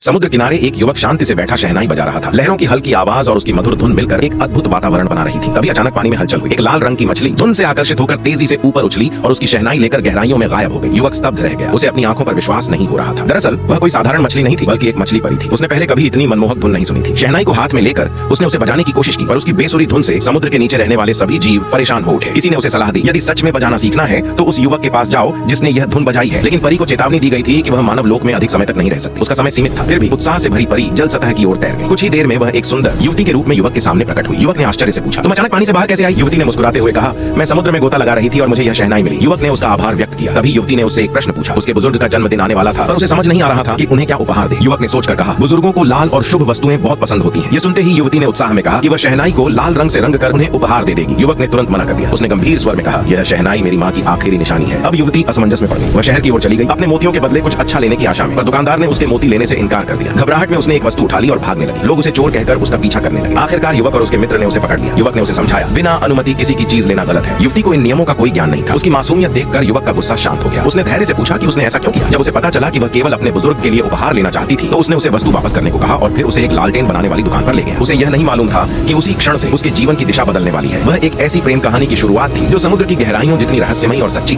समुद्र किनारे एक युवक शांति से बैठा शहनाई बजा रहा था। लहरों की हल्की आवाज और उसकी मधुर धुन मिलकर एक अद्भुत वातावरण बना रही थी। तभी अचानक पानी में हलचल हुई। एक लाल रंग की मछली धुन से आकर्षित होकर तेजी से ऊपर उछली और उसकी शहनाई लेकर गहराइयों में गायब हो गई। युवक स्तब्ध रह गया। उसे अपनी आंखों पर विश्वास नहीं हो रहा था। दरअसल वह कोई साधारण मछली नहीं थी, बल्कि एक मछली परी थी। उसने पहले कभी इतनी मनमोहक धुन नहीं सुनी थी। शहनाई को हाथ में लेकर उसने उसे बजाने की कोशिश की, पर उसकी बेसुरी धुन से समुद्र के नीचे रहने वाले सभी जीव परेशान हो उठे। किसी ने उसे सलाह दी, यदि सच में बजाना सीखना है तो उस युवक के पास जाओ जिसने यह धुन बजाई है। लेकिन परी को चेतावनी दी गई थी कि वह मानव लोक में अधिक समय तक नहीं रह सकती। उसका समय सीमित था। फिर भी उत्साह से भरी परी जल सतह की ओर तैर गई। कुछ ही देर में वह एक सुंदर युवती के रूप में युवक के सामने प्रकट हुई। युवक ने आश्चर्य से पूछा, तुम अचानक पानी से बाहर कैसे आई? युवती ने मुस्कुराते हुए कहा, मैं समुद्र में गोता लगा रही थी और मुझे यह शहनाई मिली। युवक ने उसका आभार व्यक्त किया। तभी युवती ने उससे एक प्रश्न पूछा। उसके बुजुर्ग का जन्मदिन आने वाला था, पर उसे समझ नहीं आ रहा था कि उन्हें क्या उपहार दे। युवक ने सोचकर कहा, बुजुर्गों को लाल और शुभ वस्तुएं बहुत पसंद होती हैं। ये सुनते ही युवती ने उत्साह में कहा कि वह शहनाई को लाल रंग से रंग कर उन्हें उपहार दे देगी। युवक ने तुरंत मना कर दिया। उसने गंभीर स्वर में कहा, यह शहनाई मेरी माँ की आखिरी निशानी है। अब युवती असमंजस में पड़ गई। वह शहर की ओर चली गई, अपने मोतियों के बदले कुछ अच्छा लेने की आशा में, पर दुकानदार ने उसके मोती लेने से इनकार कर दिया। घबराहट में उसने एक वस्तु उठा ली और भागने लगी। लोग उसे चोर कहकर उसका पीछा करने लगे। आखिरकार युवक और उसके मित्र ने उसे पकड़ लिया। युवक ने उसे समझाया, बिना अनुमति किसी की चीज लेना गलत है। युवती को इन नियमों का कोई ज्ञान नहीं था। उसकी मासूमियत देखकर युवक का गुस्सा शांत हो गया। उसने धैर्य से पूछा कि उसने ऐसा क्यों किया। जब उसे पता चला कि वह केवल अपने बुजुर्ग के लिए उपहार लेना चाहती थी, तो उसने उसे वस्तु वापस करने को कहा और फिर उसे एक लालटेन बनाने वाली दुकान पर ले गया। उसे यह नहीं मालूम था कि उसी क्षण से उसके जीवन की दिशा बदलने वाली है। वह एक ऐसी प्रेम कहानी की शुरुआत थी जो समुद्र की गहराइयों जितनी रहस्यमयी और सच्ची